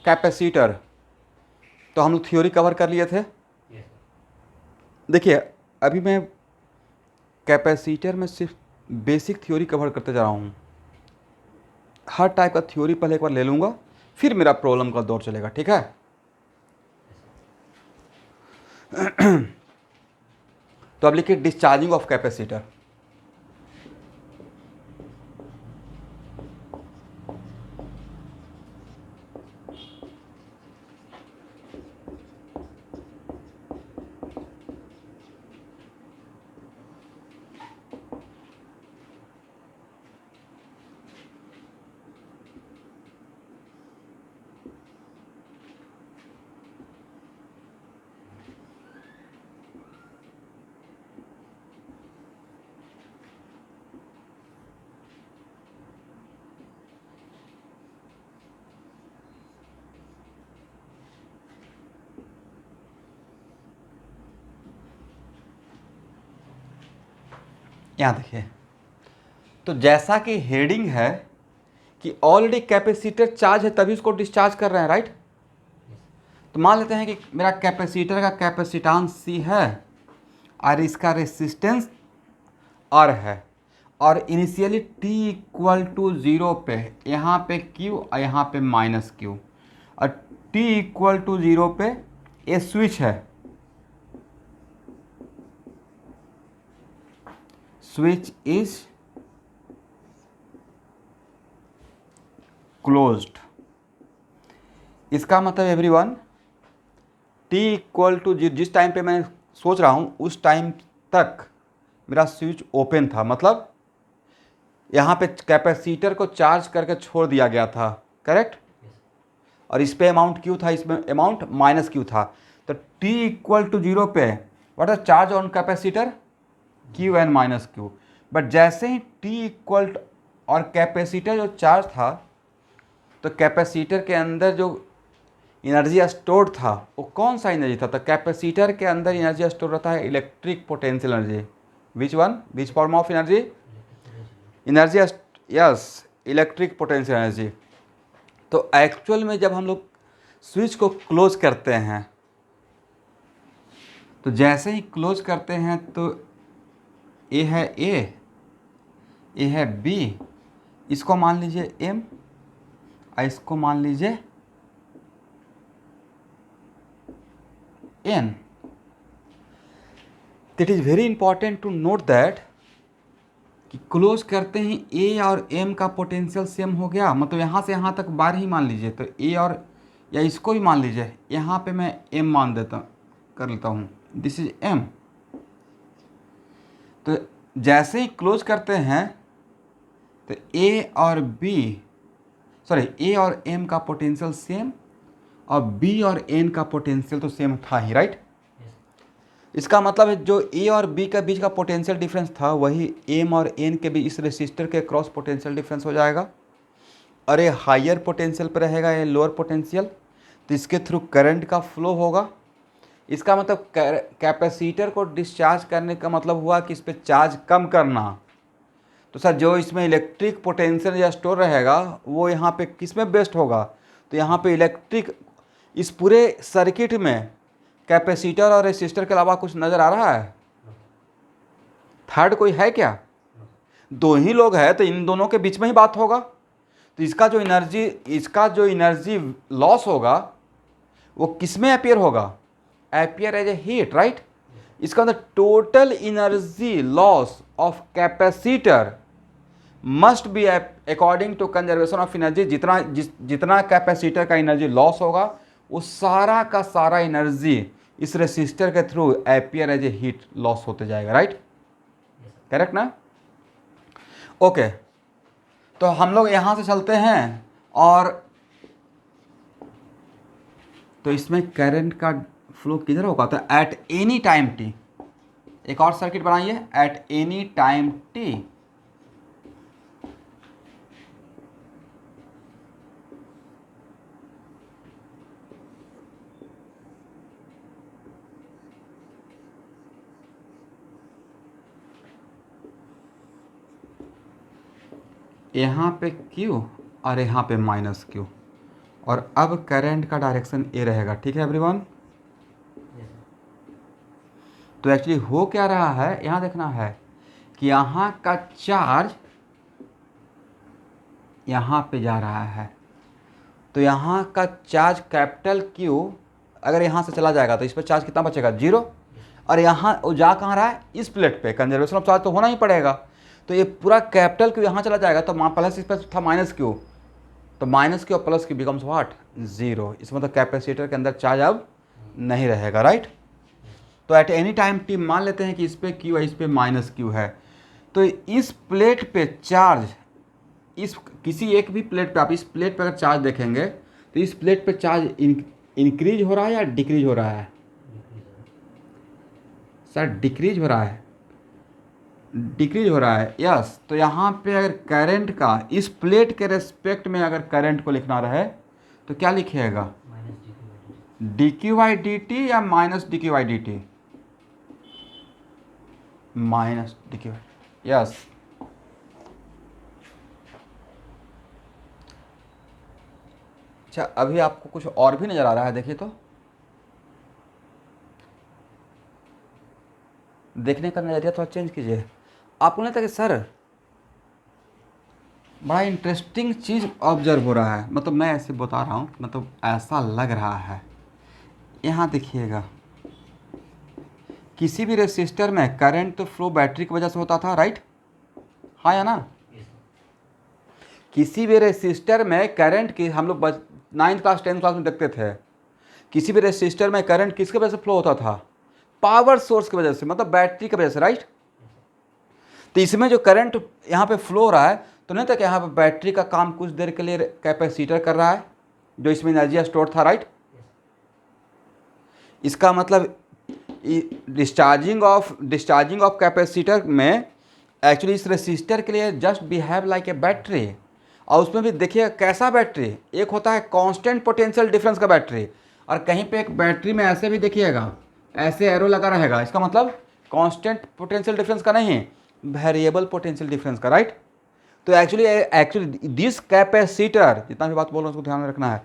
Capacitor, तो हम लोग थ्योरी कवर कर लिए थे। देखिए अभी मैं कैपेसिटर में सिर्फ बेसिक थ्योरी कवर करते जा रहा हूँ। हर टाइप का थ्योरी पहले एक बार ले लूँगा, फिर मेरा प्रॉब्लम का दौर चलेगा, ठीक है। तो अब लिखिए डिस्चार्जिंग ऑफ कैपेसिटर। यहाँ देखिए, तो जैसा कि हेडिंग है कि ऑलरेडी कैपेसिटर चार्ज है तभी उसको डिस्चार्ज कर रहे हैं, राइट। तो मान लेते हैं कि मेरा कैपेसिटर का कैपेसिटांस सी है और इसका रेसिस्टेंस आर है, और initially T equal to zero पे यहाँ पे क्यू और यहाँ पे माइनस क्यू, और टी इक्वल टू ज़ीरो पे ये स्विच है, स्विच इज क्लोज्ड। इसका मतलब एवरीवन टी इक्वल टू जिस टाइम पे मैं सोच रहा हूँ उस टाइम तक मेरा स्विच ओपन था, मतलब यहाँ पे कैपेसिटर को चार्ज करके छोड़ दिया गया था, करेक्ट। और इस पे अमाउंट क्यू था, इसमें अमाउंट माइनस क्यू था। तो टी इक्वल टू जीरो पे what are charge on capacitor, Q and minus Q. But जैसे ही टी इक्वल और कैपेसिटर जो चार्ज था, तो कैपेसिटर के अंदर जो एनर्जी स्टोर था वो कौन सा एनर्जी था। तो कैपेसिटर के अंदर एनर्जी स्टोर रहता है electric potential energy. Which one, which form of energy, energy, yes, electric potential energy. तो एक्चुअल में जब हम लोग स्विच को क्लोज करते हैं, तो जैसे ही क्लोज करते हैं तो ए है ए, ये है बी, इसको मान लीजिए एम और इसको मान लीजिए N. It is very important to note that कि क्लोज करते ही ए और एम का पोटेंशियल सेम हो गया, मतलब यहाँ से यहाँ तक बार ही मान लीजिए। तो ए और, या इसको भी मान लीजिए, यहाँ पे मैं एम मान देता कर लेता हूँ, दिस इज एम। तो जैसे ही क्लोज करते हैं तो ए और बी, सॉरी, ए और एम का पोटेंशियल सेम, और बी और एन का पोटेंशियल तो सेम था ही, राइट। इसका मतलब है जो ए और बी के बीच का पोटेंशियल डिफरेंस था वही एम और एन के बीच इस रेसिस्टर के क्रॉस पोटेंशियल डिफरेंस हो जाएगा। और ये हायर पोटेंशियल पर रहेगा, ये लोअर पोटेंशियल, तो इसके थ्रू करंट का फ्लो होगा। इसका मतलब कैपेसिटर को डिस्चार्ज करने का मतलब हुआ कि इस पर चार्ज कम करना। तो सर जो इसमें इलेक्ट्रिक पोटेंशियल या स्टोर रहेगा वो यहाँ पे किस में बेस्ट होगा, तो यहाँ पे इलेक्ट्रिक, इस पूरे सर्किट में कैपेसिटर और रेसिस्टर के अलावा कुछ नज़र आ रहा है, थर्ड कोई है क्या। दो ही लोग हैं तो इन दोनों के बीच में ही बात होगा। तो इसका जो एनर्जी लॉस होगा वो किस में अपीयर होगा, appear as a heat, right. इसका मतलब total energy loss of capacitor must be according to conservation of energy. जितना कैपेसिटर का एनर्जी लॉस होगा वो सारा का सारा एनर्जी इस रेसिस्टर के through appear as a heat loss होते जाएगा, राइट, करेक्ट ना। ओके, तो हम लोग यहां से चलते हैं, और तो इसमें करंट का फ्लो किधर होगा, तो एट एनी टाइम टी, एक और सर्किट बनाइए, एट एनी टाइम टी यहाँ पे Q और यहाँ पे माइनस Q, और अब करंट का डायरेक्शन ए रहेगा, ठीक है एवरीवन। तो एक्चुअली हो क्या रहा है, यहाँ देखना है कि यहाँ का चार्ज यहाँ पे जा रहा है, तो यहाँ का चार्ज कैपिटल क्यू अगर यहाँ से चला जाएगा तो इस पर चार्ज कितना बचेगा, 0। और यहाँ वो जा कहाँ रहा है, इस प्लेट पे, कंजर्वेशन ऑफ चार्ज तो होना ही पड़ेगा। तो ये पूरा कैपिटल क्यू यहाँ चला जाएगा, तो प्लस इस पर था माइनस क्यू, तो माइनस क्यू और प्लस क्यू बिकम्स व्हाट, 0। इस मतलब कैपेसिटर के अंदर चार्ज अब नहीं रहेगा, राइट। तो एट एनी टाइम टी मान लेते हैं कि इस पे क्यू है, इस पे माइनस क्यू है, तो इस प्लेट पे चार्ज, इस किसी एक भी प्लेट पे, आप इस प्लेट पे अगर चार्ज देखेंगे तो इस प्लेट पे चार्ज इंक्रीज हो रहा है या डिक्रीज हो रहा है, सर डिक्रीज हो रहा है, डिक्रीज हो रहा है, यस। तो यहाँ पे अगर करंट का इस प्लेट के रेस्पेक्ट में अगर करंट को लिखना रहे तो क्या लिखिएगा, D Q by D T या minus D Q by D T, minus D Q, yes. अच्छा अभी आपको कुछ और भी नज़र आ रहा है, देखिए तो, देखने का नज़रिया थोड़ा चेंज कीजिए। आपको नहीं लगता कि सर बड़ा इंटरेस्टिंग चीज़ ऑब्जर्व हो रहा है, मतलब मैं ऐसे बता रहा हूँ, मतलब ऐसा लग रहा है, यहाँ देखिएगा किसी भी रेसिस्टर में करंट तो फ्लो बैटरी की वजह से होता था, राइट, हाँ या ना। किसी भी रेसिस्टर में करंट की, हम लोग 9th क्लास 10th क्लास में देखते थे, किसी भी रेसिस्टर में करंट किसके वजह से फ्लो होता था, पावर सोर्स की वजह से, मतलब बैटरी की वजह से, राइट। तो इसमें जो करंट यहाँ पे फ्लो हो रहा है, तो नहीं था कि यहाँ पे बैटरी का काम कुछ देर के लिए कैपेसिटर कर रहा है, जो इसमें एनर्जी स्टोर था, राइट। इसका मतलब डिस्चार्जिंग ऑफ कैपेसिटर में एक्चुअली इस रेसिस्टर के लिए just behave like a battery. और उसमें भी देखिए कैसा बैटरी, एक होता है कांस्टेंट पोटेंशियल डिफरेंस का बैटरी, और कहीं पे एक बैटरी में ऐसे भी देखिएगा ऐसे एरो लगा रहेगा, इसका मतलब कांस्टेंट पोटेंशियल डिफरेंस का नहीं, वेरिएबल पोटेंशियल डिफरेंस का, राइट। तो एक्चुअली दिस कैपेसिटर, जितना भी बात बोल रहा हूँ उसको ध्यान में रखना है,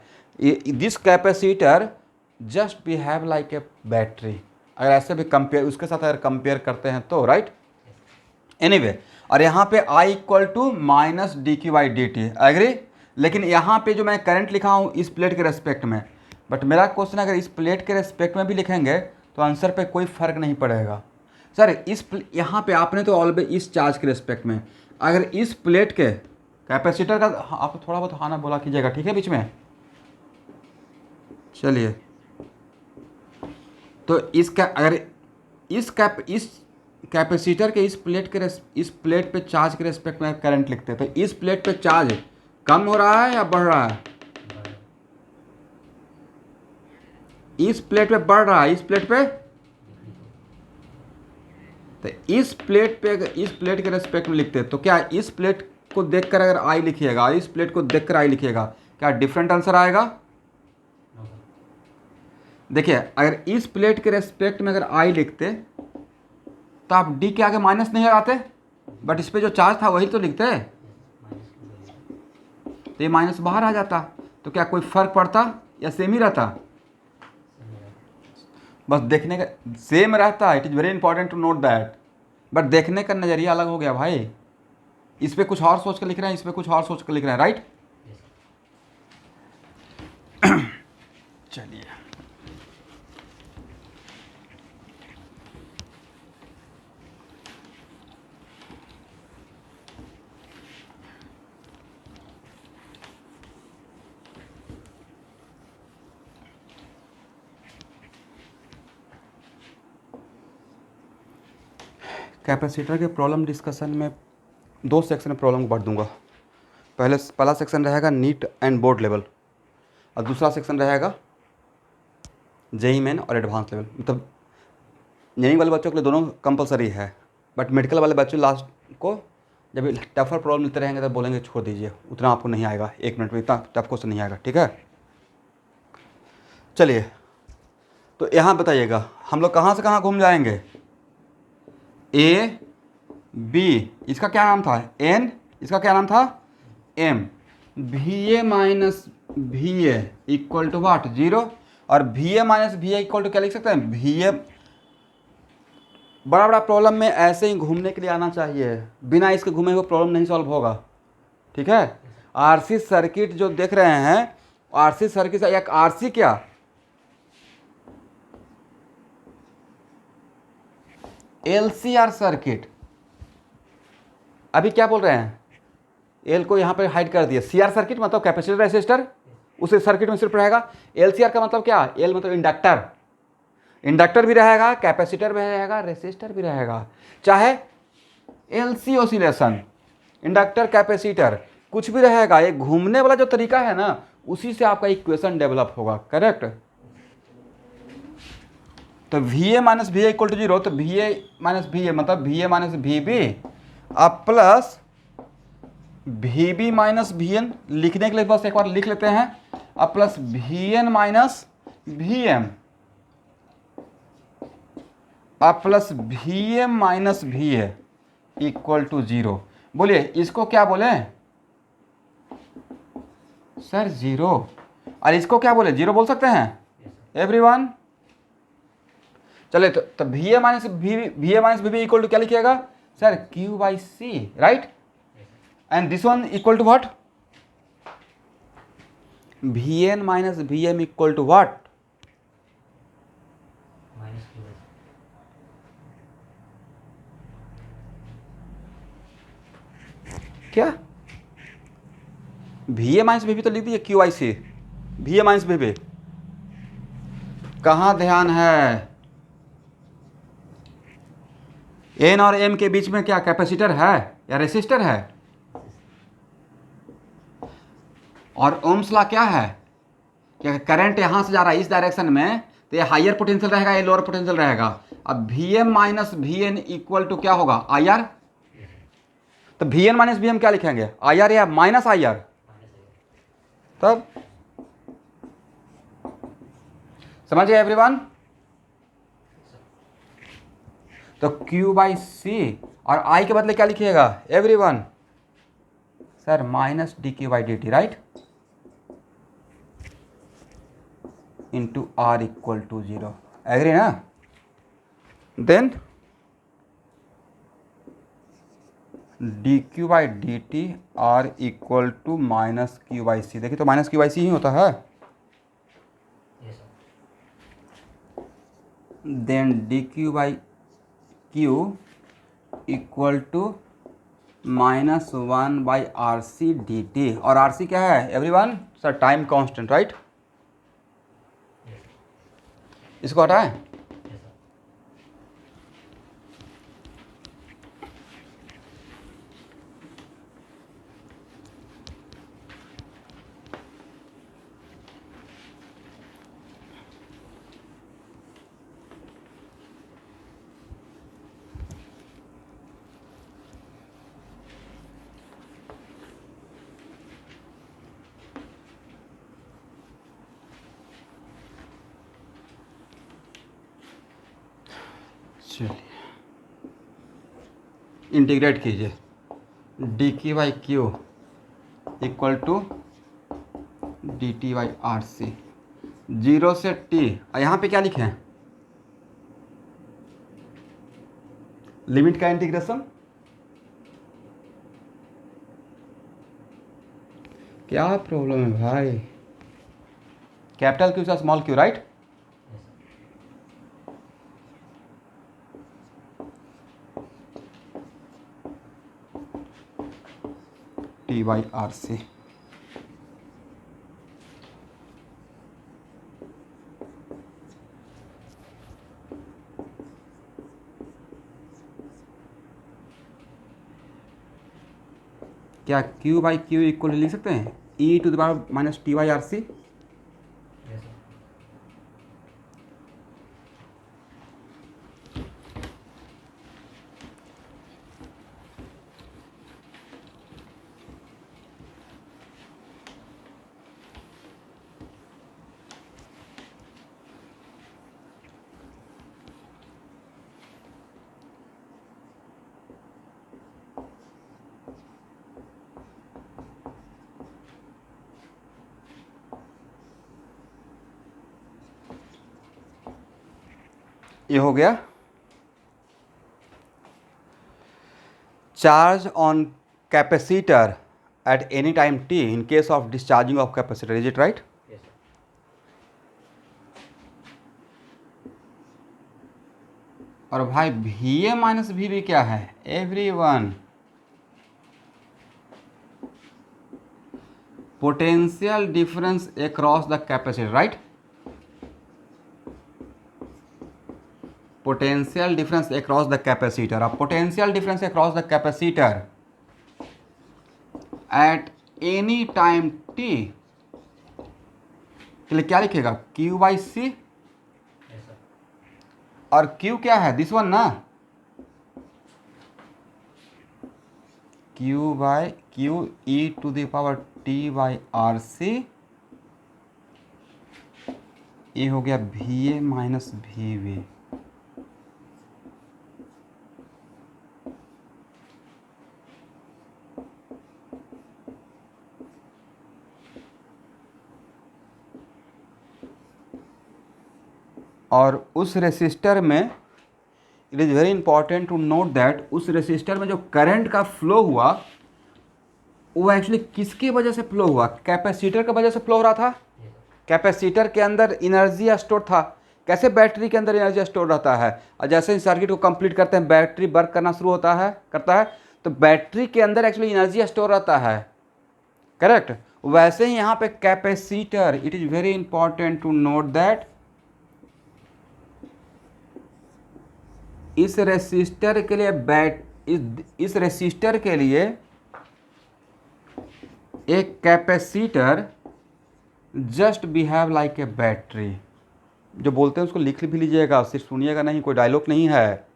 this capacitor just behave like a battery, अगर ऐसे भी कंपेयर उसके साथ अगर कंपेयर करते हैं तो, राइट। एनीवे, और यहाँ पे I equal to minus D Q by D T, agree. लेकिन यहाँ पे जो मैं करंट लिखा हूँ इस प्लेट के रेस्पेक्ट में, बट मेरा क्वेश्चन अगर इस प्लेट के रेस्पेक्ट में भी लिखेंगे तो आंसर पे कोई फ़र्क नहीं पड़ेगा। सर इस यहाँ पे आपने तो ऑलवेज इस चार्ज के रेस्पेक्ट में, अगर इस प्लेट के कैपेसिटर का, आप थोड़ा बहुत हाँ ना बोला कीजिएगा, ठीक है, बीच में। चलिए, तो अगर इस कैपेसिटर के इस प्लेट पे चार्ज के रेस्पेक्ट में करंट लिखते हैं, तो इस प्लेट पे चार्ज कम हो रहा है या बढ़ रहा है, इस प्लेट पे बढ़ रहा है, इस प्लेट पे, तो इस प्लेट पे अगर इस प्लेट के रेस्पेक्ट में लिखते हैं तो क्या इस प्लेट को देखकर अगर आई लिखिएगा, इस प्लेट को देखकर आई लिखिएगा, क्या डिफरेंट आंसर आएगा। देखिए अगर इस प्लेट के रेस्पेक्ट में अगर आई लिखते तो आप डी के आगे माइनस नहीं लगाते, बट इस पे जो चार्ज था वही तो लिखते, तो ये माइनस बाहर आ जाता, तो क्या कोई फर्क पड़ता या सेम ही रहता, बस देखने का सेम रहता है। It is very important to note that, but देखने का नज़रिया अलग हो गया भाई, इस पे कुछ और सोच कर लिख रहे हैं, इस पे कुछ और सोच कर लिख रहे हैं, राइट। चलिए, कैपेसिटर के प्रॉब्लम डिस्कशन में 2 सेक्शन में प्रॉब्लम को बांट दूंगा। पहला सेक्शन रहेगा नीट एंड बोर्ड लेवल, और दूसरा सेक्शन रहेगा जेई मेन और एडवांस लेवल। मतलब इंजीनियरिंग वाले बच्चों के लिए दोनों कंपलसरी है, बट मेडिकल वाले बच्चों लास्ट को जब टफर प्रॉब्लम मिलते रहेंगे तब बोलेंगे छोड़ दीजिए, उतना आपको नहीं आएगा, 1 मिनट में इतना टफ क्वेश्चन नहीं आएगा, ठीक है। चलिए, तो यहाँ बताइएगा हम लोग कहाँ से कहाँ घूम जाएंगे, ए बी, इसका क्या नाम था, एन, इसका क्या नाम था, M, V A minus V A equal to what 0, और V A minus V A equal to क्या लिख सकते हैं, वी ए। बड़ा बड़ा प्रॉब्लम में ऐसे ही घूमने के लिए आना चाहिए, बिना इसके घूमे हुए प्रॉब्लम नहीं सॉल्व होगा। ठीक है, आरसी सर्किट जो देख रहे हैं, आरसी सर्किट एक आरसी क्या, एलसीआर सर्किट। अभी क्या बोल रहे हैं, एल को यहाँ पे हाइड कर दिया, सीआर सर्किट मतलब कैपेसिटर रेसिस्टर, उस सर्किट में सिर्फ रहेगा। एलसीआर का मतलब क्या, एल मतलब इंडक्टर, इंडक्टर भी रहेगा, कैपेसिटर भी रहेगा, रेसिस्टर भी रहेगा। चाहे एलसी ऑसिलेशन, इंडक्टर कैपेसिटर कुछ भी रहेगा, ये घूमने वाला जो तरीका है ना, उसी से आपका इक्वेशन डेवलप होगा। करेक्ट। तो V A minus V A equal to 0, तो V A minus V A मतलब V A minus V B अब plus V B minus V N, लिखने के लिए बस एक बार लिख लेते हैं, अब plus V N minus V M, अब plus V M minus V A equal to 0। बोलिए इसको क्या बोले सर, 0। और इसको क्या बोले, 0 बोल सकते हैं एवरीवन। चले तो V A minus V B equal to क्या लिखिएगा sir, Q by C, right. And this one equal to what, V N minus V M equal to what, क्या V A minus V B तो लिख दिए Q I C, V A minus V B. कहाँ ध्यान है, N और M के बीच में क्या कैपेसिटर है या रेसिस्टर है, और ओम्स लॉ क्या है, क्या करंट यहां से जा रहा है इस डायरेक्शन में, तो ये हायर पोटेंशियल रहेगा, ये लोअर पोटेंशियल रहेगा। अब V M minus V N equal to क्या होगा, आई आर। तो V N minus V M क्या लिखेंगे, आई आर या माइनस आई आर, तब समझ गए एवरीवन। तो Q बाई सी, और I के बदले क्या लिखिएगा everyone sir, minus D Q by D T, right, into R equal to 0। Agree ना। Then D Q by D T R equal to minus Q by C. देखिए तो minus Q by C ही होता है। Then D Q by Q equal to minus 1 by R C D T, और R C क्या है everyone sir, time constant, right. इसको हटाएं, चलिए इंटीग्रेट कीजिए, D Q by Q equal to D T by R C, 0 से T, और यहाँ पे क्या लिखे हैं, लिमिट का इंटीग्रेशन। क्या प्रॉब्लम है भाई, कैपिटल क्यू से small Q, right. T by R C, क्या Q बाई क्यू इक्वल लिख सकते हैं e to the power minus T by R C. ये हो गया charge on capacitor at any time t in case of discharging of capacitor, is it right? और भाई VA minus VB क्या है everyone? Potential difference across the capacitor, right? Potential difference across the capacitor. अब potential difference across the capacitor at any time t के लिए क्या लिखेगा? Q/C। और Q क्या है? दिस वन ना, Q e⁻t/RC। ये हो गया VA माइनस VB। और उस रेसिस्टर में it is very important to note that उस रेसिस्टर में जो करंट का फ्लो हुआ वो एक्चुअली किसकी वजह से फ्लो हुआ? कैपेसिटर की वजह से फ्लो हो रहा था। कैपेसिटर के अंदर एनर्जी स्टोर था। कैसे बैटरी के अंदर एनर्जी स्टोर रहता है, और जैसे ही सर्किट को कंप्लीट करते हैं बैटरी वर्क करना शुरू होता है करता है, तो बैटरी के अंदर एक्चुअली एनर्जी स्टोर रहता है, करेक्ट? वैसे ही यहाँ पे capacitor, it is very important to note that इस रेसिस्टर के लिए इस रेसिस्टर के लिए एक capacitor just behave like a battery. जो बोलते हैं उसको लिख भी लीजिएगा, सिर्फ सुनिएगा नहीं, कोई डायलॉग नहीं है।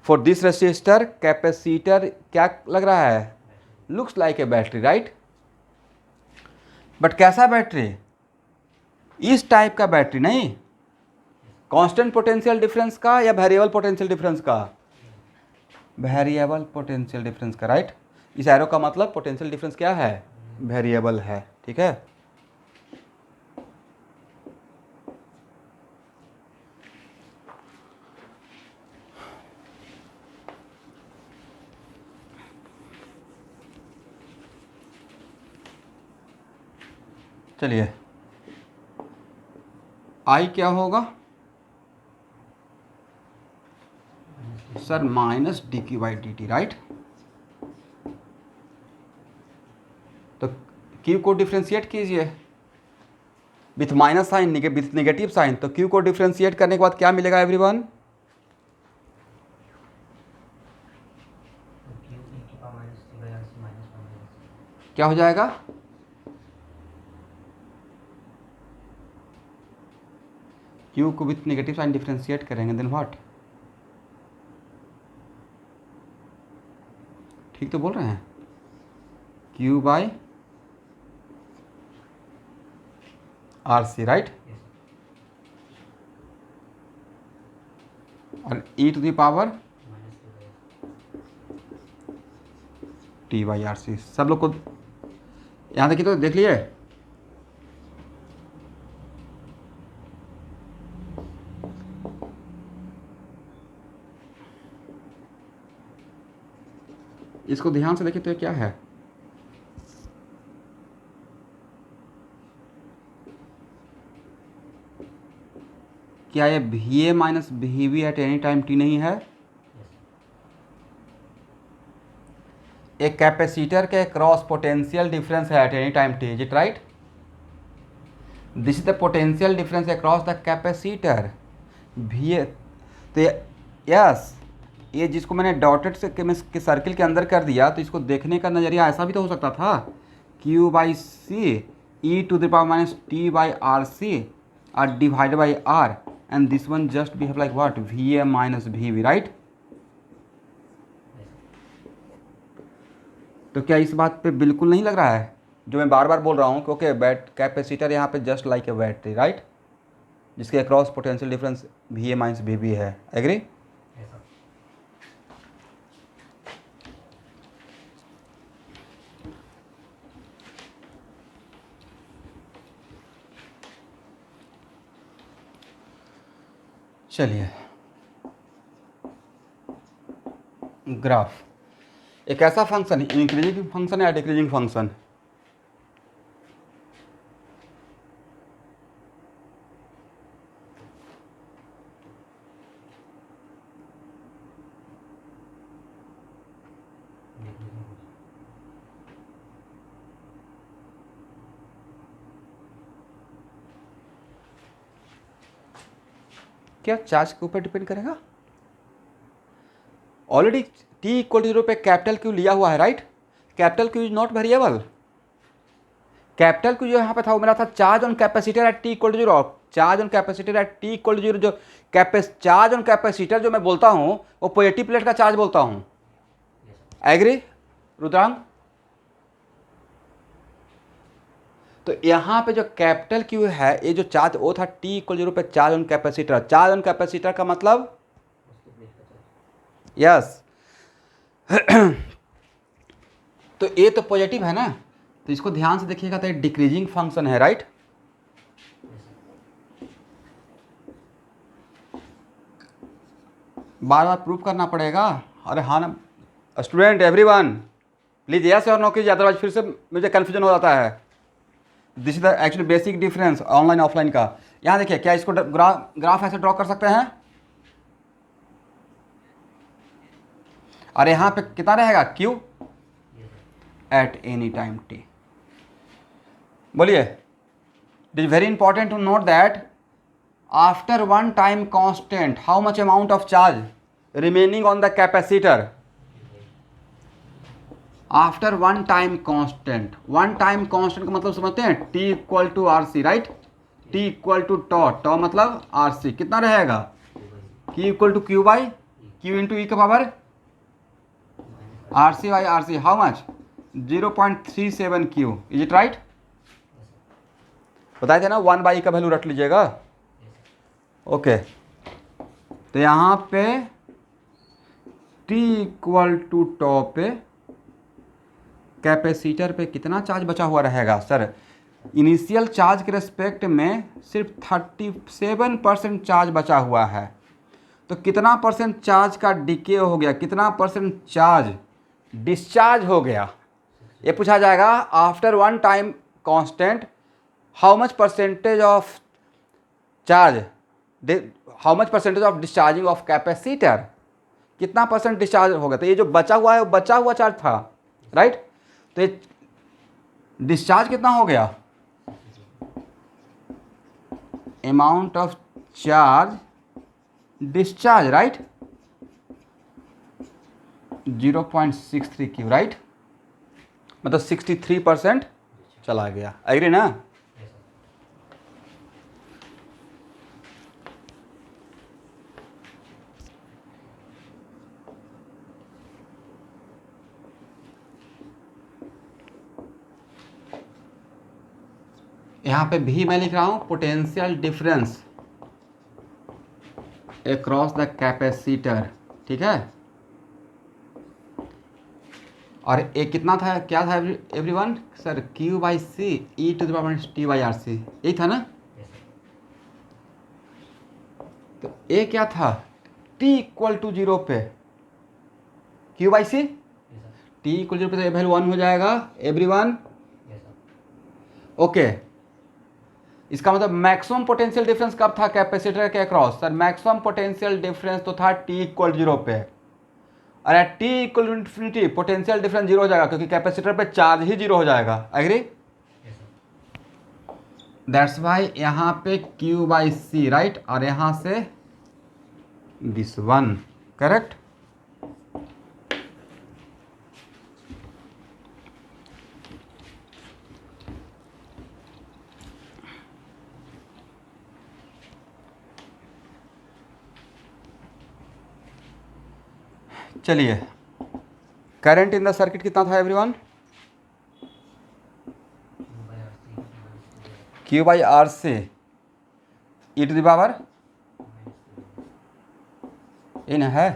फॉर दिस रेसिस्टर कैपेसिटर क्या लग रहा है? Looks like a battery, right? But कैसा बैटरी? इस टाइप का बैटरी नहीं, कांस्टेंट पोटेंशियल डिफरेंस का या वेरिएबल पोटेंशियल डिफरेंस का? वेरिएबल पोटेंशियल डिफरेंस का, राइट? इस एरो का मतलब पोटेंशियल डिफरेंस क्या है? वेरिएबल है, ठीक है? चलिए, आई क्या होगा सर? Minus dq/dt, right? तो Q को डिफ्रेंशिएट कीजिए with minus sign, with negative sign. तो Q को डिफ्रेंशिएट करने के बाद क्या मिलेगा एवरीवन? क्या हो जाएगा? Q को विथ नेगेटिव साइन डिफ्रेंशिएट करेंगे, देन व्हाट? ठीक तो बोल रहे हैं? Q/RC, right? और e⁻t/RC। सब लोग को यहाँ देखिए, तो देख लिए। इसको ध्यान से देखिए तो ये क्या है? क्या ये VA minus VB eight any time t नहीं है? एक कैपेसिटर के क्रॉस पोटेंशियल डिफरेंस है eight any time t, is it right? This is the potential difference across the capacitor VA। तो यस, ये जिसको मैंने डॉटेड से के सर्किल के अंदर कर दिया, तो इसको देखने का नज़रिया ऐसा भी तो हो सकता था, Q/C e⁻t/RC और divided by R, and this one just behave like what? VA minus VB, right? तो क्या इस बात पे बिल्कुल नहीं लग रहा है जो मैं बार बार बोल रहा हूँ कि ओके कैपेसिटर यहाँ पे just like a battery, right? जिसके across potential difference VA minus VB है, एग्री? चलिए, ग्राफ एक ऐसा फंक्शन है, इंक्रीजिंग फंक्शन या डिक्रीजिंग फंक्शन? क्या चार्ज के ऊपर डिपेंड करेगा? ऑलरेडी टी इक्वल टू 0 पे कैपिटल क्यू लिया हुआ है, right? Capital Q is not variable. Capital Q जो यहाँ पे था वो मेरा था charge on capacitor at T equal to 0। Charge on capacitor at T equal to 0, जो चार्ज ऑन कैपेसिटर जो मैं बोलता हूँ वो पॉजिटिव प्लेट का चार्ज बोलता हूँ। एग्री रुद्रांग? तो यहाँ पे जो कैपिटल क्यू है, ये जो चार्ज वो था टी इक्वल 0 पे charge on capacitor. Charge on capacitor का मतलब यस तो ये तो पॉजिटिव है ना, तो इसको ध्यान से देखिएगा तो ये डिक्रीजिंग फंक्शन है, राइट? बार बार प्रूव करना पड़ेगा। अरे हाँ ना स्टूडेंट, एवरीवन प्लीज यस और नो कीजिए, अदरवाइज फिर से मुझे कन्फ्यूजन हो जाता है। This is the actually basic difference online offline का। यहाँ देखिए, क्या इसको ग्राफ ऐसे ड्रॉ कर सकते हैं? और यहाँ पे कितना रहेगा Q at any time T? बोलिए। It is very important to note that after one time constant how much amount of charge remaining on the capacitor? After one time constant, one time constant का मतलब समझते हैं, T equal to R C, right? T equal to tau, tau मतलब R C, कितना रहेगा? Q equal to Q by Q into e का power R C by R C, how much? 0.37 Q, is it right? बताए थे ना 1/e का value रख लीजिएगा। ओके तो यहाँ पे t इक्वल टू टॉ पे कैपेसिटर पे कितना चार्ज बचा हुआ रहेगा? सर इनिशियल चार्ज के रेस्पेक्ट में सिर्फ 37% चार्ज बचा हुआ है, तो कितना परसेंट चार्ज का डिके हो गया, कितना परसेंट चार्ज डिस्चार्ज हो गया? ये पूछा जाएगा after one time constant how much percentage of charge, how much percentage of discharging of capacitor, कितना परसेंट डिस्चार्ज होगा? तो ये जो बचा हुआ है वो बचा हुआ चार्ज था, राइट? तो ये डिस्चार्ज कितना हो गया? Amount of charge discharge, right? 0.63 Q, right? मतलब 63% चला गया। एग्री ना? यहाँ पे भी मैं लिख रहा हूँ potential difference across the capacitor, ठीक है? और एक कितना था, क्या था everyone? Sir Q by C E to the power T by R C, यही था ना? तो ए क्या था? टी इक्वल टू 0 पे Q by C, T equal 0 पे तो ये वैल्यू 1 हो जाएगा एवरीवन। ओके इसका मतलब मैक्सिमम पोटेंशियल डिफरेंस कब था कैपेसिटर के across? Sir maximum potential difference तो था टी इक्वल 0 पे, और at T equal to infinity potential difference 0 हो जाएगा, क्योंकि कैपेसिटर पे चार्ज ही 0 हो जाएगा। एग्री? दैट्स वाई यहाँ पे क्यू बाई सी, राइट? और यहाँ से दिस वन, करेक्ट? चलिए करंट इन द सर्किट कितना था एवरीवन? क्यू बाई आर से E to the power in है।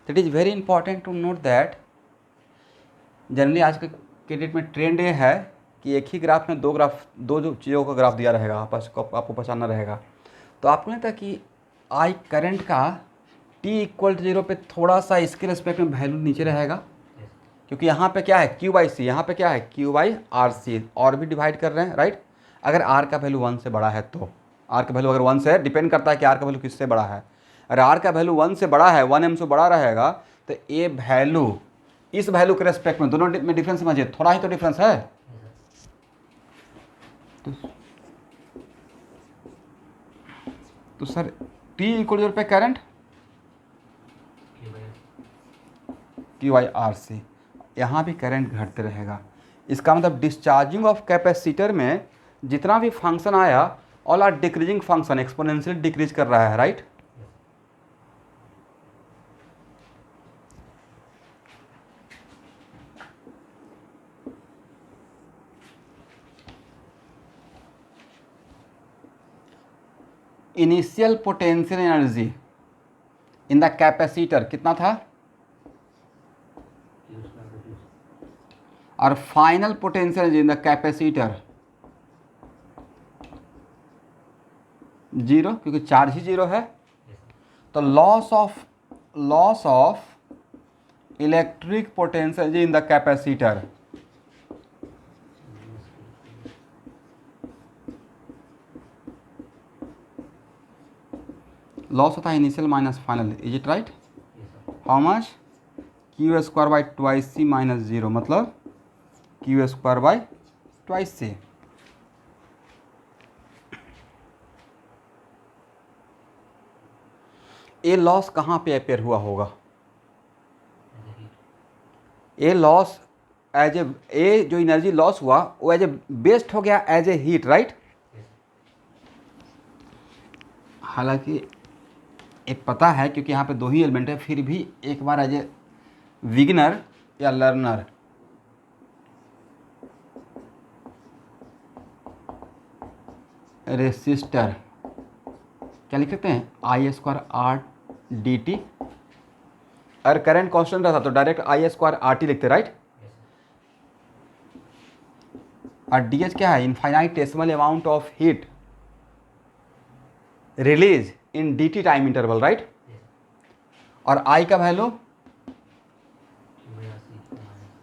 It is very important to note that generally आज के डेट में ट्रेंड ये है कि एक ही ग्राफ में दो जो चीज़ों का ग्राफ दिया रहेगा, आपको पहचानना रहेगा। तो आपको नहीं था कि आई करंट का टी इक्वल टू 0 पे थोड़ा सा इसके रिस्पेक्ट में वैल्यू नीचे रहेगा, क्योंकि यहाँ पे क्या है क्यू बाई सी, यहाँ पे क्या है क्यू बाई आर सी, और भी डिवाइड कर रहे हैं राइट। अगर आर का वैल्यू 1 से बड़ा है तो, आर का वैल्यू अगर 1 से है, डिपेंड करता है कि आर का वैल्यू किससे बड़ा है। अगर आर का वैल्यू 1 से बड़ा है, 1 एम से बड़ा रहेगा, तो ये वैल्यू इस वैल्यू के रेस्पेक्ट में, दोनों में डिफरेंस समझिए, थोड़ा ही तो डिफरेंस है। तो सर टी इक्वल पे current Q by R C, यहाँ भी करंट घटते रहेगा। इसका मतलब डिस्चार्जिंग ऑफ कैपेसिटर में जितना भी फंक्शन आया, all are decreasing function, exponential decrease कर रहा है right. Initial potential energy in the capacitor कितना था, और final potential energy in the capacitor 0, क्योंकि चार्ज ही 0 है। तो loss of electric potential energy in the capacitor, loss होता है initial minus final, is it right. How much, Q square by twice C minus 0, मतलब Q square by twice C. ये loss कहाँ पे अपेयर हुआ होगा, ये लॉस एज ए जो एनर्जी लॉस हुआ वो एज ए बेस्ट हो गया एज ए हीट राइट। हालांकि ये पता है क्योंकि यहाँ पे दो ही एलिमेंट है, फिर भी एक बार एज ए बिगिनर या लर्नर रेसिस्टर क्या लिख सकते हैं, I square R D T. अगर करंट कांस्टेंट रहता तो direct I square R T लिखते राइट। और डी एच क्या है, infinitesimal amount of heat release in D T time interval right. और आई का value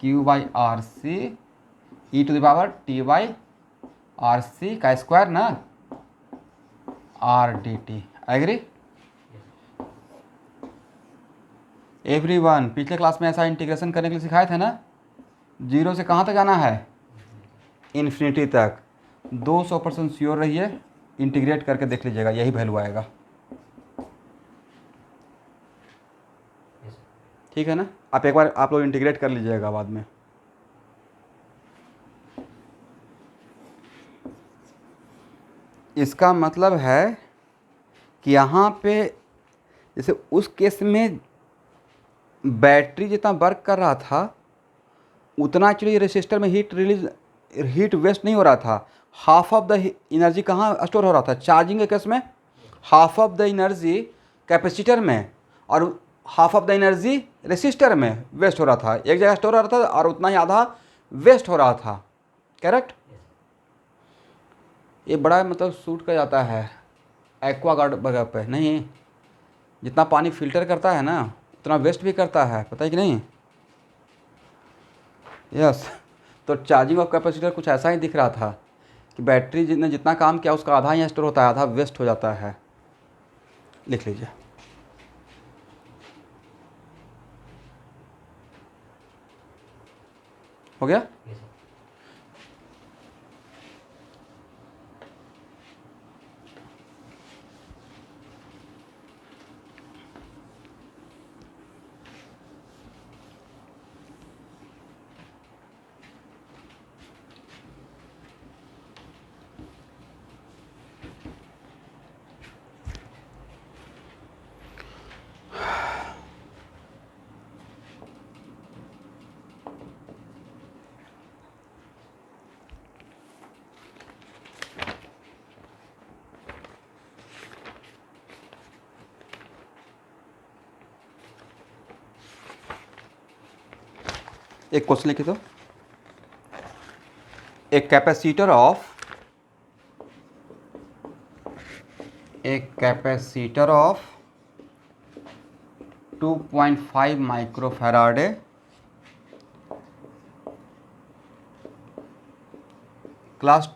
Q by R C E to the power T by R C का square ना, R D T. Agree everyone, पिछले class में ऐसा integration करने के लिए सिखाए थे ना, 0 से कहाँ तक जाना है, इन्फिनिटी तक। 200% श्योर रहिए, इंटीग्रेट करके देख लीजिएगा, यही वैल्यू आएगा। ठीक है ना, आप एक बार आप लोग इंटीग्रेट कर लीजिएगा बाद में। इसका मतलब है कि यहाँ पे जैसे उस केस में बैटरी जितना वर्क कर रहा था उतना एक्चुअली रेसिस्टर में हीट वेस्ट नहीं हो रहा था। हाफ ऑफ द एनर्जी कहाँ स्टोर हो रहा था, चार्जिंग के केस में half of the energy capacitor में और half of the energy resistor में वेस्ट हो रहा था। एक जगह स्टोर हो रहा था और उतना ही आधा वेस्ट हो रहा था, करेक्ट। ये बड़ा मतलब सूट कर जाता है एक्वागार्ड वगैरह पे, नहीं जितना पानी फिल्टर करता है ना उतना वेस्ट भी करता है, पता है कि नहीं। यस तो चार्जिंग ऑफ कैपेसिटर कुछ ऐसा ही दिख रहा था कि बैटरी ने जितना काम किया उसका आधा ही स्टोर होता है, आधा वेस्ट हो जाता है। लिख लीजिए। हो गया। एक क्वेश्चन लिखे तो, एक capacitor of 2.5 microfarad. Class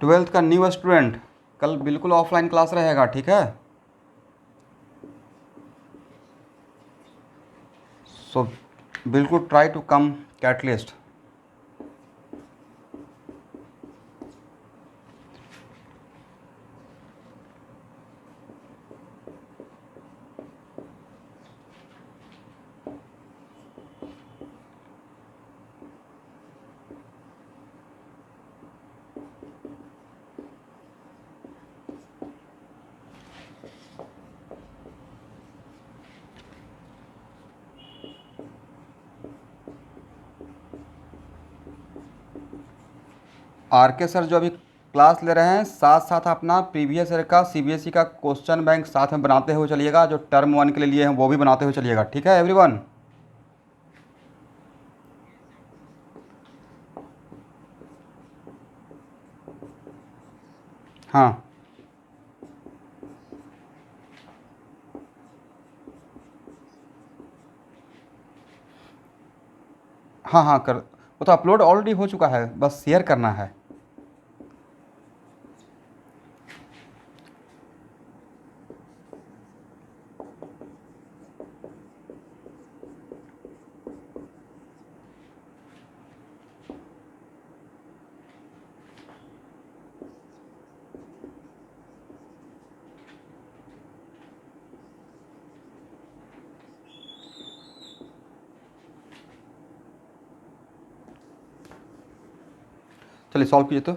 12th का न्यू स्टूडेंट, कल बिल्कुल ऑफलाइन क्लास रहेगा, ठीक है। सो बिल्कुल try to come catalyst. R K sir जो अभी क्लास ले रहे हैं, साथ साथ अपना प्रीवियस ईयर का सीबीएसई का क्वेश्चन बैंक साथ में बनाते हुए चलिएगा, जो टर्म 1 के लिए हैं वो भी बनाते हुए चलिएगा, ठीक है एवरीवन। हाँ हाँ हाँ, कर, वो तो अपलोड ऑलरेडी हो चुका है, बस शेयर करना है। चलिए सॉल्व कीजिए तो।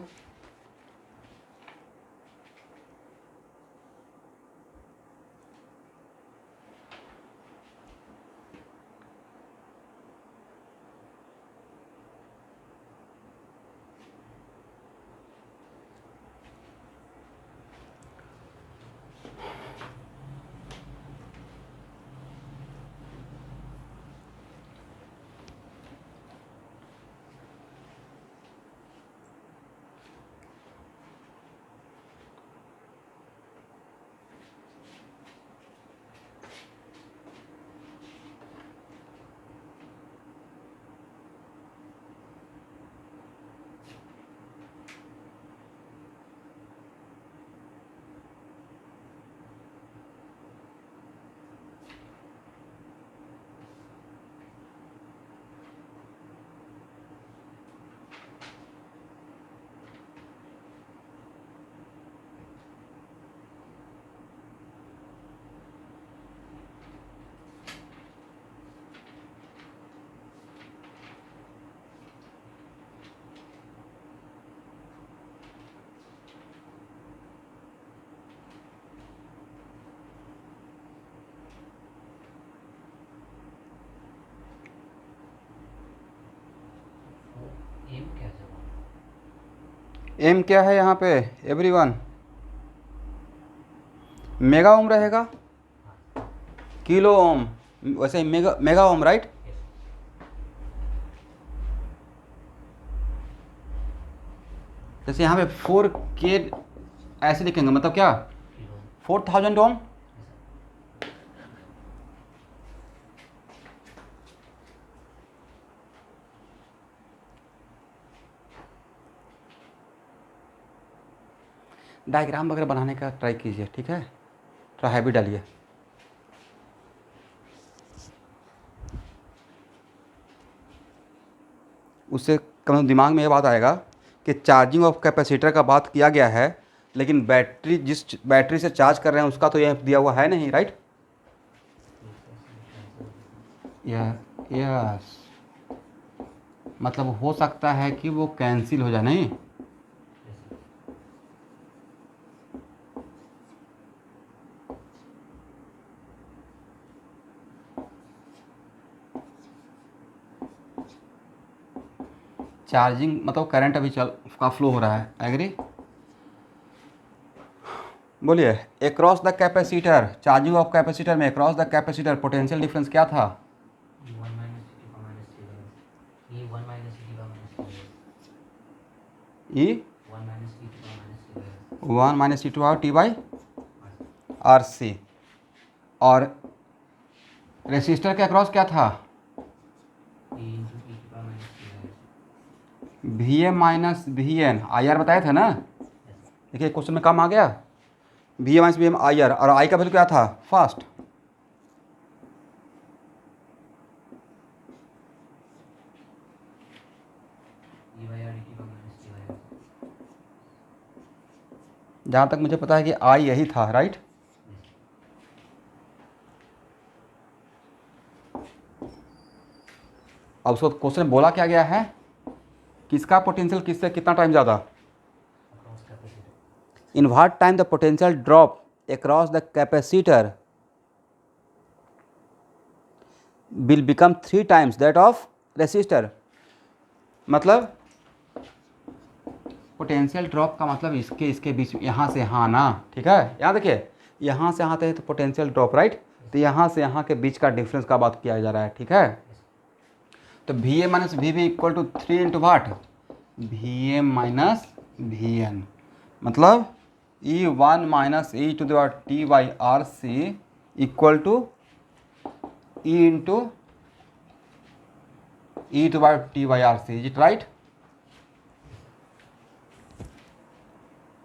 एम क्या है यहाँ पे एवरीवन? मेगा ओम रहेगा, किलो ओम, वैसे ही मेगा मेगा ओम, राइट। जैसे यहाँ पे 4K ऐसे लिखेंगे, मतलब क्या 4000 ओम। डायग्राम वगैरह बनाने का ट्राई कीजिए, ठीक है, थोड़ा हैवी डालिए। उससे कम दिमाग में ये बात आएगा कि चार्जिंग ऑफ कैपेसिटर का बात किया गया है, लेकिन बैटरी जिस बैटरी से चार्ज कर रहे हैं उसका तो ये दिया हुआ है नहीं, राइट। यस, मतलब हो सकता है कि वो कैंसिल हो जाए, नहीं। चार्जिंग मतलब करंट अभी चल का फ्लो हो रहा है, एग्री। बोलिए, across the capacitor, charging of capacitor में across the capacitor potential difference क्या था? E 1 - T2 T by R C. और रेसिस्टर के अक्रॉस क्या था, V A minus V N I R बताया था ना। देखिए क्वेश्चन में काम आ गया, V A minus V M I R, और आई का वैल्यू क्या था, फास्ट। जहाँ तक मुझे पता है कि आई यही था, राइट। अब उसको क्वेश्चन में बोला क्या गया है, किसका पोटेंशियल किससे कितना टाइम ज़्यादा, in what time the potential drop across the capacitor will become 3 times that of resistor. मतलब पोटेंशियल ड्रॉप का मतलब इसके बीच में, यहाँ से यहाँ ना, ठीक है। यहाँ देखिए, यहाँ से यहाँ तक तो पोटेंशियल ड्रॉप, राइट। तो यहाँ से यहाँ के बीच का डिफरेंस का बात किया जा रहा है, ठीक है। तो V A minus V B equal to 3 into what, V A minus V N, मतलब e one minus e to the power T by R C equal to e into e to power T by R C, is it right.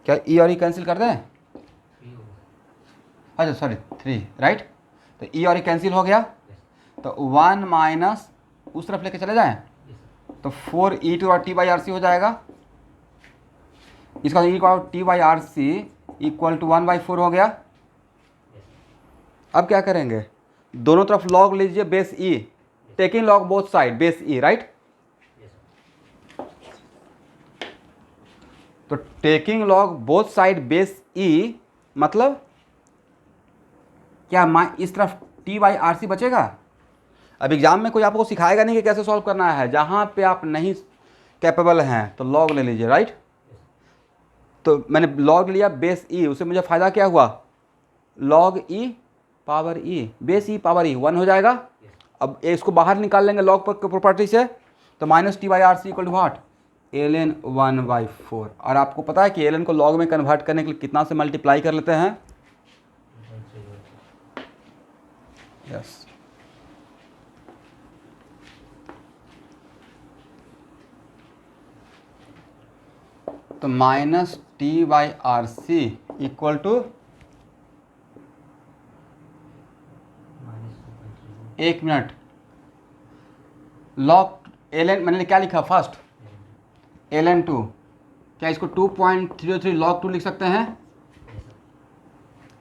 क्या e और ई cancel कर दें, अच्छा sorry 3, right. तो ई और ई cancel हो गया, तो 1 माइनस उस तरफ लेके चले जाएं तो 4 e to T by R C हो जाएगा। इसका e power T by R C equal to 1/4 हो गया। अब क्या करेंगे, दोनों तरफ लॉग लीजिए base e, taking log both side base e, right. तो taking log both side base e मतलब क्या, इस तरफ टी बाई आर सी बचेगा। अब एग्जाम में कोई आपको सिखाएगा नहीं कि कैसे सॉल्व करना है, जहाँ पे आप नहीं कैपेबल हैं तो लॉग ले लीजिए, राइट। तो मैंने लॉग लिया बेस ई, उससे मुझे फ़ायदा क्या हुआ, लॉग ई पावर ई, बेस ई पावर ई 1 हो जाएगा। अब इसको बाहर निकाल लेंगे लॉग पर प्रॉपर्टी से, तो minus T by R C equal to what, L N 1/4। और आपको पता है कि एल एन को लॉग में कन्वर्ट करने के लिए कितना से मल्टीप्लाई कर लेते हैं, यस। तो minus T by R C equal to, एक मिनट, लॉग एल एन मैंने क्या लिखा फर्स्ट, एल एन 2, क्या इसको 2.03 लॉग 2 लिख सकते हैं।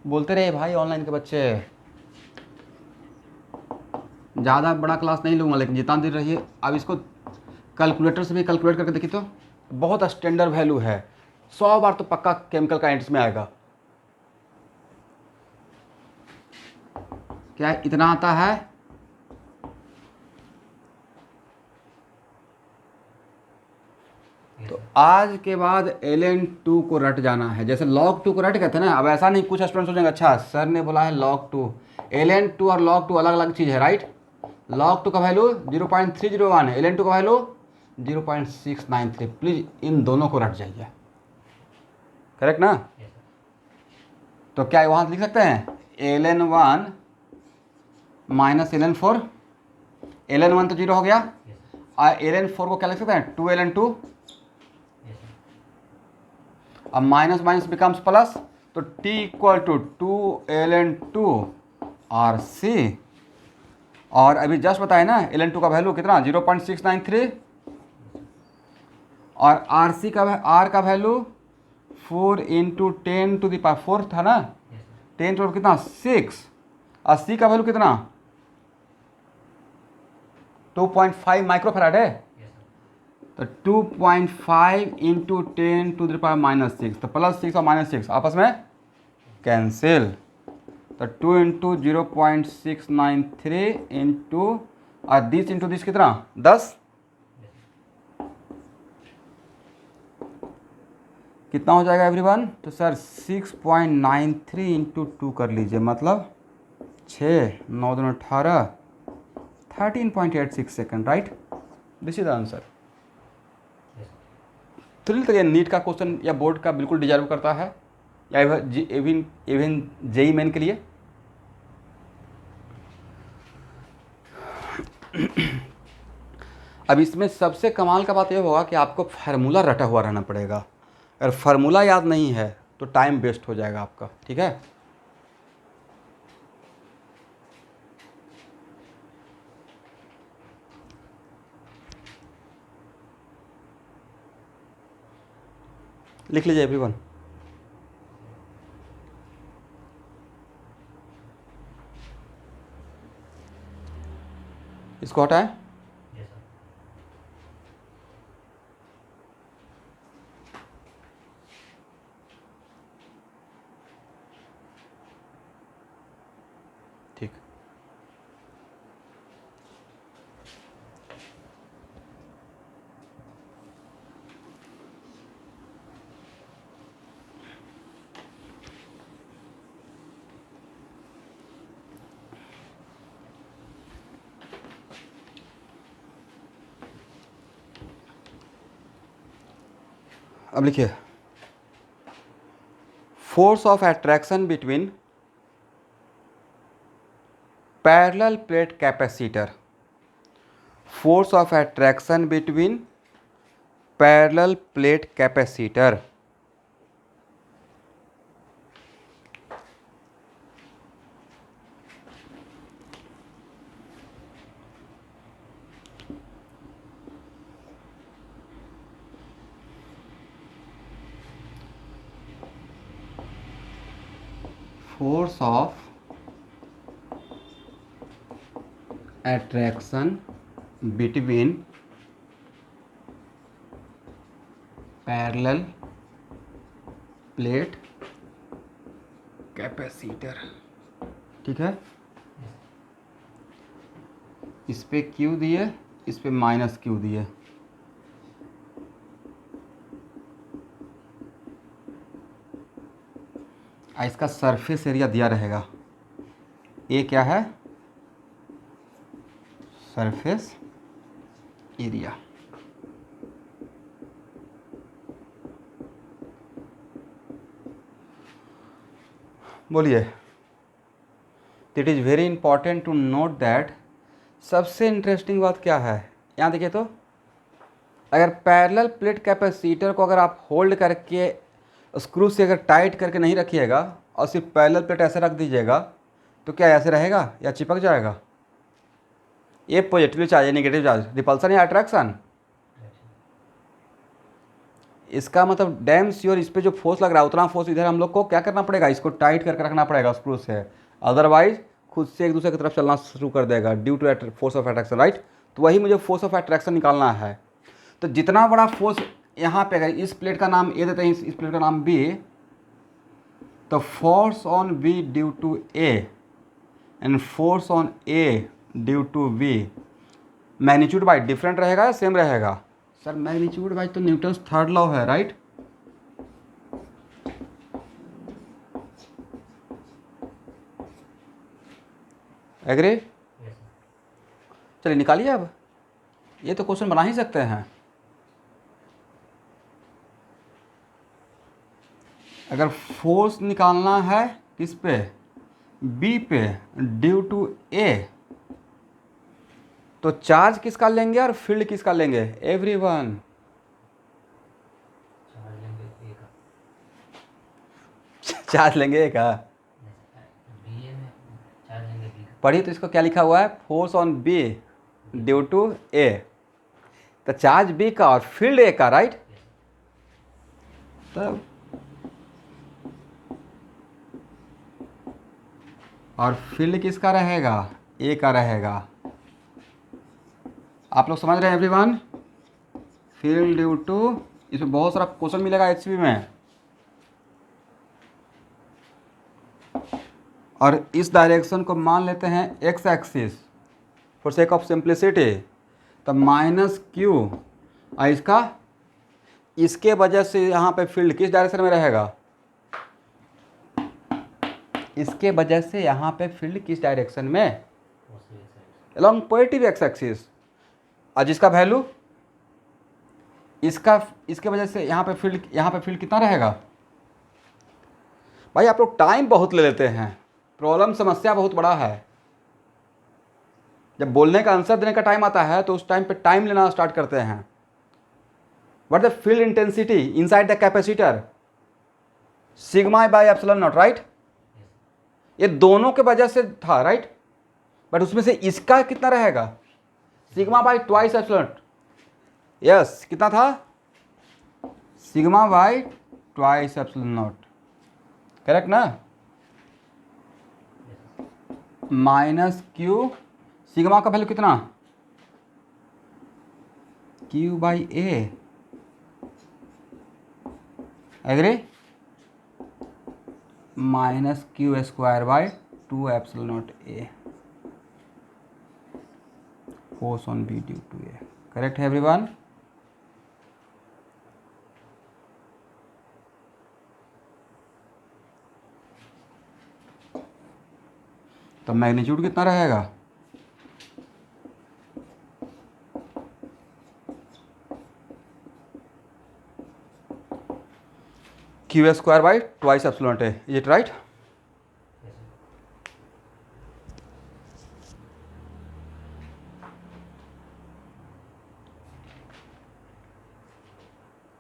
बोलते रहे भाई ऑनलाइन के बच्चे, ज़्यादा बड़ा क्लास नहीं लूँगा लेकिन जितना देर रहिए। अब इसको कैलकुलेटर से भी कैलकुलेट करके देखिए तो बहुत स्टैंडर्ड वैल्यू है, 100 बार तो पक्का केमिकल का एंट्स में आएगा। क्या इतना आता है, तो आज के बाद ln2 को रट जाना है, जैसे log 2 को रट गए थे ना। अब ऐसा नहीं, कुछ स्टूडेंट सोचेंगे अच्छा सर ने बोला है log 2, ln2 और log 2 अलग अलग चीज़ है, राइट। log 2 का वैल्यू 0.301 है, ln2 का वैल्यू 0.693। प्लीज़ इन दोनों को रट जाइए, करेक्ट ना। तो क्या वहाँ लिख सकते हैं ln1 माइनस ln4, ln1 तो 0 हो गया, और ln4 को क्या लिख सकते हैं 2ln2। अब माइनस माइनस बिकम्स प्लस, तो t equal to 2ln2 R C. और अभी जस्ट बताए ना ln2 का वैल्यू कितना 0.693, और आर सी का आर का value 4 into 10 to the power 4 था ना, 10 टू कितना 6, और सी का वैल्यू कितना 2.5 माइक्रोफैराड है। तो 2.5 इंटू 10 टू द पावर -6, तो +6 और -6 आपस में कैंसिल। तो 2 इंटू 0.693 इंटू और दिस इंटू दिस कितना 10, कितना हो जाएगा एवरीवन। तो सर 6.93 इंटू 2 कर लीजिए, मतलब 6 9 2 18, 13.86 second, right. This is the answer. तो ये नीट का क्वेश्चन या बोर्ड का बिल्कुल डिजर्व करता है, या इवन जेई मेन के लिए। अब इसमें सबसे कमाल का बात यह होगा कि आपको फार्मूला रटा हुआ रहना पड़ेगा। अगर फार्मूला याद नहीं है तो टाइम वेस्ट हो जाएगा आपका, ठीक है। लिख लीजिए एवरीवन। इसको हटाएं। ठीक। अब लिखिए, force of attraction between parallel plate capacitor. Force of attraction between parallel plate capacitor. Force of attraction between parallel plate capacitor, ठीक है। इस पे Q दिए, इस पे माइनस Q दिए। इसका सरफेस एरिया दिया रहेगा। ए क्या है? Surface area. बोलिए। It is very important to note that. सबसे इंटरेस्टिंग बात क्या है, यहाँ देखिए तो, अगर पैरेलल प्लेट कैपेसिटर को अगर आप होल्ड करके स्क्रू से अगर टाइट करके नहीं रखिएगा और सिर्फ पैरेलल प्लेट ऐसे रख दीजिएगा तो क्या ऐसे रहेगा या चिपक जाएगा? ये पॉजिटिव चार्ज है, नेगेटिव चार्ज, रिपल्सन या अट्रैक्शन। इसका मतलब डैम श्योर इस पर जो फोर्स लग रहा है उतना फोर्स इधर हम लोग को क्या करना पड़ेगा, इसको टाइट करके रखना पड़ेगा स्क्रू से, अदरवाइज खुद से एक दूसरे की तरफ चलना शुरू कर देगा due to force of attraction, right. तो वही मुझे फोर्स ऑफ अट्रैक्शन निकालना है। तो जितना बड़ा फोर्स यहाँ पे, अगर इस प्लेट का नाम ए देते हैं, इस प्लेट का नाम बी, तो force on B due to A and force on A due to B, magnitude by different रहेगा या सेम रहेगा? सर मैग्नीट्यूड बाई तो न्यूटन्स थर्ड लॉ है, राइट। एग्री? चलिए निकालिए। अब ये तो क्वेश्चन बना ही सकते हैं। अगर फोर्स निकालना है किस पे, बी पे, ड्यू टू ए, तो चार्ज किसका लेंगे और फील्ड किसका लेंगे? एवरीवन चार्ज लेंगे का। पढ़िए तो इसको क्या लिखा हुआ है, force on B due to A, तो चार्ज बी का और फील्ड ए का, राइट। तब और फील्ड किसका रहेगा? ए का रहेगा। आप लोग समझ रहे हैं एवरीवन? फील्ड ड्यू टू, इसमें बहुत सारा क्वेश्चन मिलेगा एचपी में। और इस डायरेक्शन को मान लेते हैं x axis for sake of simplicity, तो माइनस क्यू, और इसका, इसके वजह से यहाँ पे फील्ड किस डायरेक्शन में रहेगा? इसके वजह से यहाँ पे फील्ड किस डायरेक्शन में? Along positive x axis. और जिसका वैल्यू इसका, इसके वजह से यहाँ पे फील्ड कितना रहेगा? भाई आप लोग टाइम बहुत ले लेते हैं, प्रॉब्लम समस्या बहुत बड़ा है, जब बोलने का आंसर देने का टाइम आता है तो उस टाइम पे टाइम लेना स्टार्ट करते हैं। What the field intensity inside the capacitor, sigma by epsilon not, right. ये दोनों के वजह से था, राइट। बट उसमें से इसका कितना रहेगा, sigma by twice epsilon. Yes, कितना था, sigma by twice epsilon naught, correct ना। माइनस क्यू, सिग्मा का वैल्यू कितना, Q by A, agree, minus Q square by 2 epsilon naught A, force on B due to A, correct है everyone. तो magnitude कितना रहेगा, Q square by twice epsilon naught A, is it right.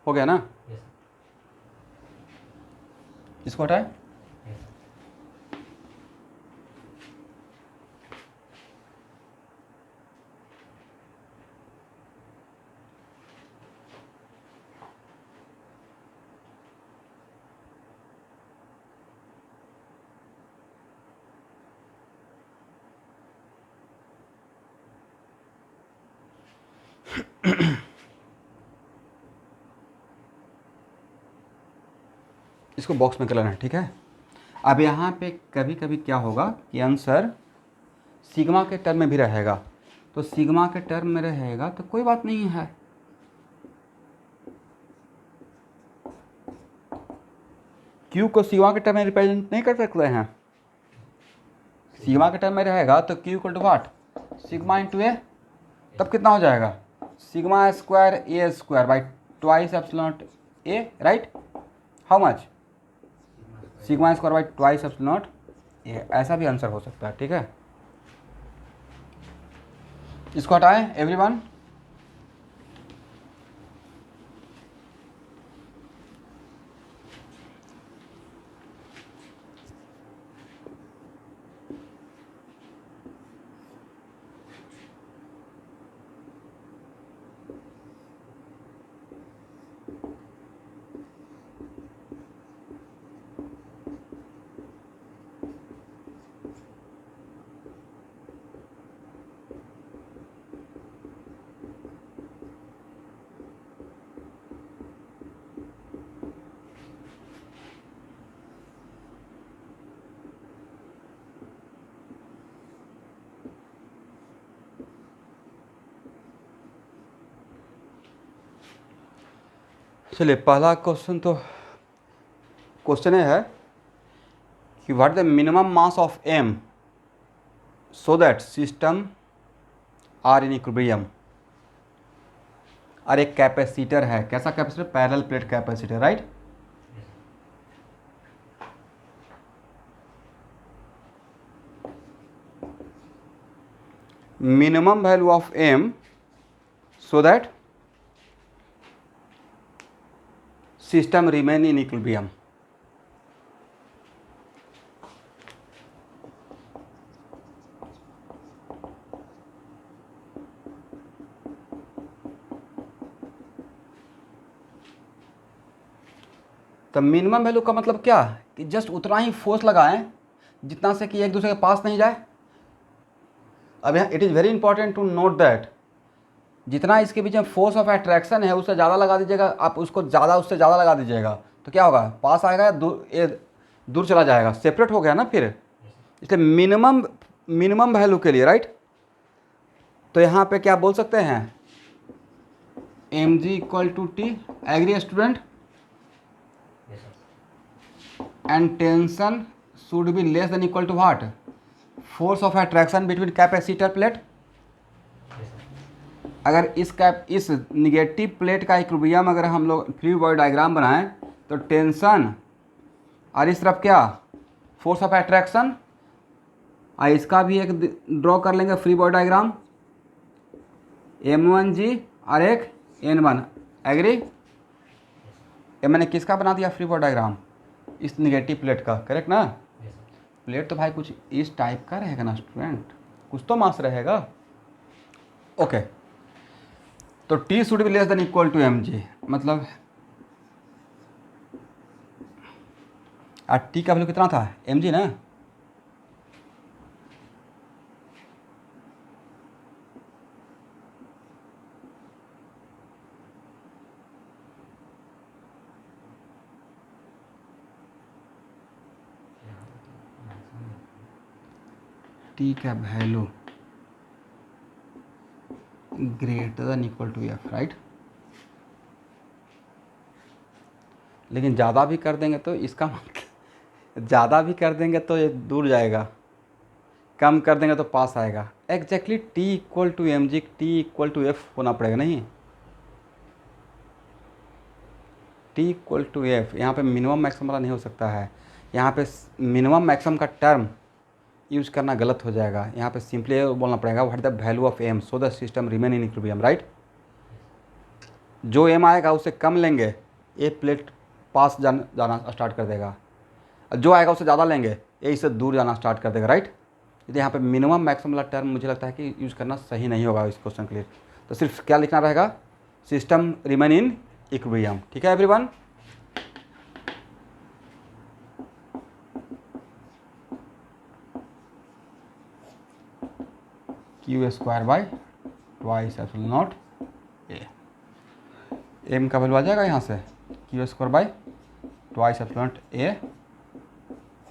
हो गया ना, इसको हटाए। इसको बॉक्स में कर लेना है, ठीक है। अब यहाँ पे कभी कभी क्या होगा कि आंसर सिग्मा के टर्म में भी रहेगा, तो सिग्मा के टर्म में रहेगा तो कोई बात नहीं है, क्यू को सिग्मा के टर्म में रिप्रेजेंट नहीं कर सकते हैं। सिग्मा के टर्म में रहेगा तो Q equal to what, sigma into A, तब कितना हो जाएगा, sigma square A square by twice epsilon naught A, right. How much, sigma square by twice epsilon naught A, ऐसा भी आंसर हो सकता है, ठीक है। इसको हटाएं एवरीवन। चलिए, पहला क्वेश्चन तो क्वेश्चन है कि what the minimum mass of M so that system are in equilibrium. और एक कैपेसिटर है, कैसा capacitor, parallel plate capacitor, right. Minimum value of M so that system remain in equilibrium. तो मिनिमम वैल्यू का मतलब क्या, कि जस्ट उतना ही फोर्स लगाएं जितना से कि एक दूसरे के पास नहीं जाए। अब यहाँ it is very important to note that जितना इसके बीच में फोर्स ऑफ अट्रैक्शन है उससे ज़्यादा लगा दीजिएगा, आप उसको ज़्यादा उससे ज़्यादा लगा दीजिएगा तो क्या होगा, पास आएगा या दूर चला जाएगा, सेपरेट हो गया ना फिर। इसलिए मिनिमम वैल्यू के लिए, राइट। तो यहाँ पे क्या बोल सकते हैं, M G equal to T, agree student, and tension should be less than equal to what, force of attraction between capacitor plate. अगर इस निगेटिव प्लेट का इक्विलिब्रियम अगर हम लोग फ्री बॉडी डायग्राम बनाएं तो टेंशन और इस तरफ क्या, फोर्स ऑफ अट्रैक्शन, इसका भी एक ड्रॉ कर लेंगे फ्री बॉडी डायग्राम, M1G और एक N1, एग्री। ये मैंने किसका बना दिया फ्री बॉडी डायग्राम, इस निगेटिव प्लेट का, करेक्ट ना। प्लेट तो भाई कुछ इस टाइप का रहेगा ना स्टूडेंट, कुछ तो मास रहेगा। ओके, तो T should be less than equal to mg, मतलब T का वैल्यू कितना था, mg ना। T का value greater than equal to f, right. लेकिन ज़्यादा भी कर देंगे तो इसका ज़्यादा भी कर देंगे तो ये दूर जाएगा, कम कर देंगे तो पास आएगा। Exactly T equal to mg, T equal to f होना पड़ेगा, नहीं T इक्वल टू f। यहाँ पे मिनिमम मैक्सिमम वाला नहीं हो सकता है, यहाँ पे मिनिमम मैक्सिमम का टर्म यूज करना गलत हो जाएगा। यहाँ पे सिंपली बोलना पड़ेगा what the value of m so the system remain in equilibrium, right. जो m आएगा उससे कम लेंगे, ये प्लेट पास जाना स्टार्ट कर देगा, जो आएगा उससे ज़्यादा लेंगे, ये इससे दूर जाना स्टार्ट कर देगा, राइट। यदि यहाँ पे मिनिमम मैक्सिमम वाला टर्म मुझे लगता है कि यूज़ करना सही नहीं होगा इस क्वेश्चन के लिए। तो सिर्फ क्या लिखना रहेगा, सिस्टम रिमेन इन इक्विलिब्रियम, ठीक है everyone. Q square by twice epsilon naught A, M का वैल्यू आ जाएगा यहाँ से Q square by twice epsilon naught A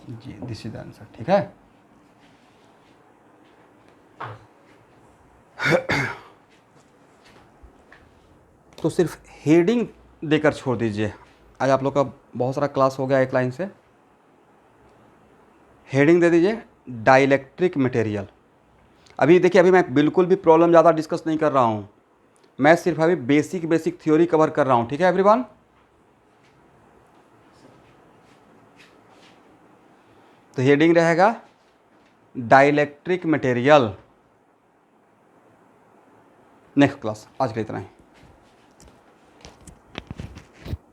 G, this is the answer, ठीक है। तो सिर्फ हेडिंग देकर छोड़ दीजिए, आज आप लोग का बहुत सारा क्लास हो गया एक लाइन से। हेडिंग दे दीजिए डाइलेक्ट्रिक मटेरियल। अभी देखिए, अभी मैं बिल्कुल भी प्रॉब्लम ज़्यादा डिस्कस नहीं कर रहा हूँ, मैं सिर्फ अभी बेसिक थ्योरी कवर कर रहा हूँ, ठीक है एवरीवन। तो हेडिंग रहेगा डाइलेक्ट्रिक मटेरियल। नेक्स्ट क्लास, आज के लिए इतना ही।